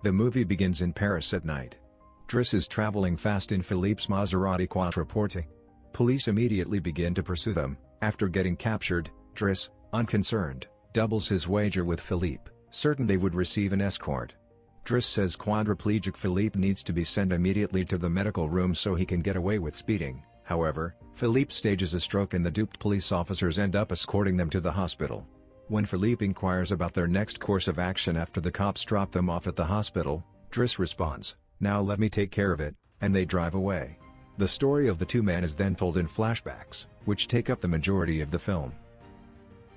The movie begins in Paris at night. Driss is traveling fast in Philippe's Maserati Quattroporte. Police immediately begin to pursue them. After getting captured, Driss, unconcerned, doubles his wager with Philippe, certain they would receive an escort. Driss says quadriplegic Philippe needs to be sent immediately to the medical room so he can get away with speeding. However, Philippe stages a stroke and the duped police officers end up escorting them to the hospital. When Philippe inquires about their next course of action after the cops drop them off at the hospital, Driss responds, "Now let me take care of it," and they drive away. The story of the two men is then told in flashbacks, which take up the majority of the film.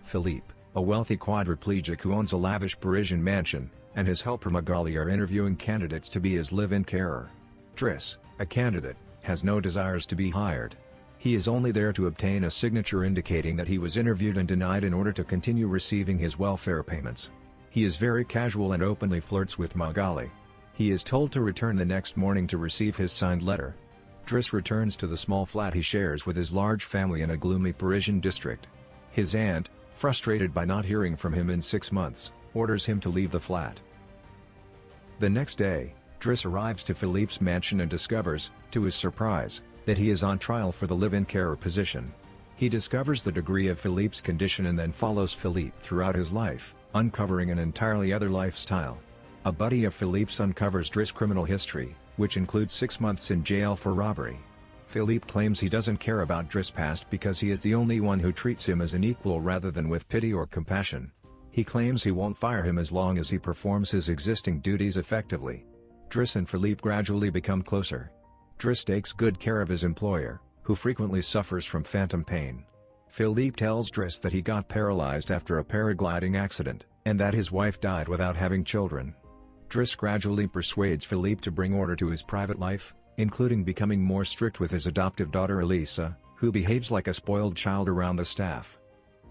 Philippe, a wealthy quadriplegic who owns a lavish Parisian mansion, and his helper Magali are interviewing candidates to be his live-in carer. Driss, a candidate, has no desires to be hired. He is only there to obtain a signature indicating that he was interviewed and denied in order to continue receiving his welfare payments. He is very casual and openly flirts with Magali. He is told to return the next morning to receive his signed letter. Driss returns to the small flat he shares with his large family in a gloomy Parisian district. His aunt, frustrated by not hearing from him in 6 months, orders him to leave the flat. The next day, Driss arrives to Philippe's mansion and discovers, to his surprise, that he is on trial for the live-in carer position. He discovers the degree of Philippe's condition and then follows Philippe throughout his life, uncovering an entirely other lifestyle. A buddy of Philippe's uncovers Driss' criminal history, which includes 6 months in jail for robbery. Philippe claims he doesn't care about Driss' past because he is the only one who treats him as an equal rather than with pity or compassion. He claims he won't fire him as long as he performs his existing duties effectively. Driss and Philippe gradually become closer. Driss takes good care of his employer, who frequently suffers from phantom pain. Philippe tells Driss that he got paralyzed after a paragliding accident, and that his wife died without having children. Driss gradually persuades Philippe to bring order to his private life, including becoming more strict with his adoptive daughter Elisa, who behaves like a spoiled child around the staff.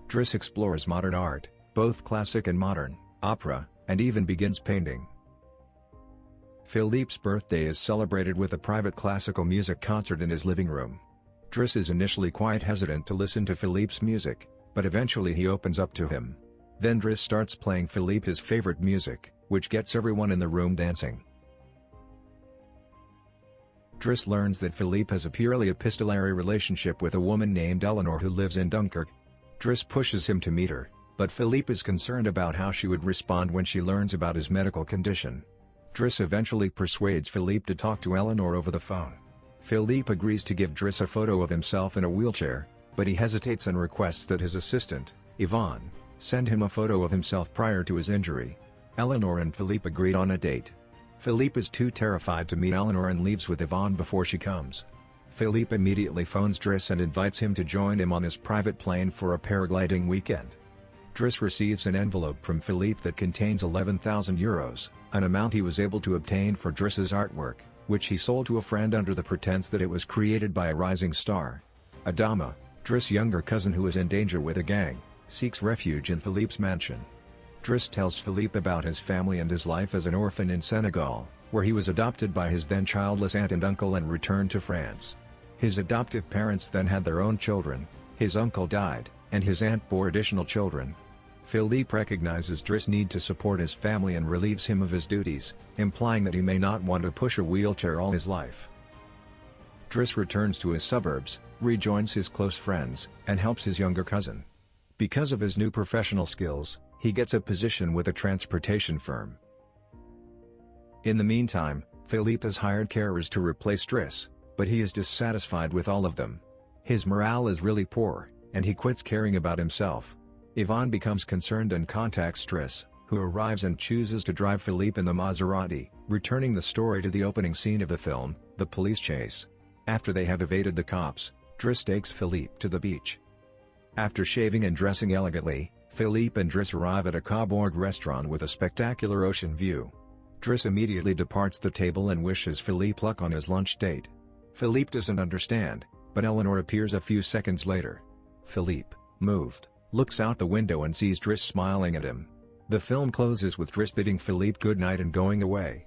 Driss explores modern art, both classic and modern, opera, and even begins painting. Philippe's birthday is celebrated with a private classical music concert in his living room. Driss is initially quite hesitant to listen to Philippe's music, but eventually he opens up to him. Then Driss starts playing Philippe his favorite music, which gets everyone in the room dancing. Driss learns that Philippe has a purely epistolary relationship with a woman named Eleanor who lives in Dunkirk. Driss pushes him to meet her, but Philippe is concerned about how she would respond when she learns about his medical condition. Driss eventually persuades Philippe to talk to Eleanor over the phone. Philippe agrees to give Driss a photo of himself in a wheelchair, but he hesitates and requests that his assistant, Yvonne, send him a photo of himself prior to his injury. Eleanor and Philippe agreed on a date. Philippe is too terrified to meet Eleanor and leaves with Yvonne before she comes. Philippe immediately phones Driss and invites him to join him on his private plane for a paragliding weekend. Driss receives an envelope from Philippe that contains 11,000 euros, an amount he was able to obtain for Driss's artwork, which he sold to a friend under the pretense that it was created by a rising star. Adama, Driss' younger cousin who is in danger with a gang, seeks refuge in Philippe's mansion. Driss tells Philippe about his family and his life as an orphan in Senegal, where he was adopted by his then childless aunt and uncle and returned to France. His adoptive parents then had their own children, his uncle died, and his aunt bore additional children. Philippe recognizes Driss' need to support his family and relieves him of his duties, implying that he may not want to push a wheelchair all his life. Driss returns to his suburbs, rejoins his close friends, and helps his younger cousin. Because of his new professional skills, he gets a position with a transportation firm. In the meantime, Philippe has hired carers to replace Driss, but he is dissatisfied with all of them. His morale is really poor, and he quits caring about himself. Yvonne becomes concerned and contacts Driss, who arrives and chooses to drive Philippe in the Maserati, returning the story to the opening scene of the film, the police chase. After they have evaded the cops, Driss takes Philippe to the beach. After shaving and dressing elegantly, Philippe and Driss arrive at a Cobourg restaurant with a spectacular ocean view. Driss immediately departs the table and wishes Philippe luck on his lunch date. Philippe doesn't understand, but Eleanor appears a few seconds later. Philippe, moved, looks out the window and sees Driss smiling at him. The film closes with Driss bidding Philippe goodnight and going away.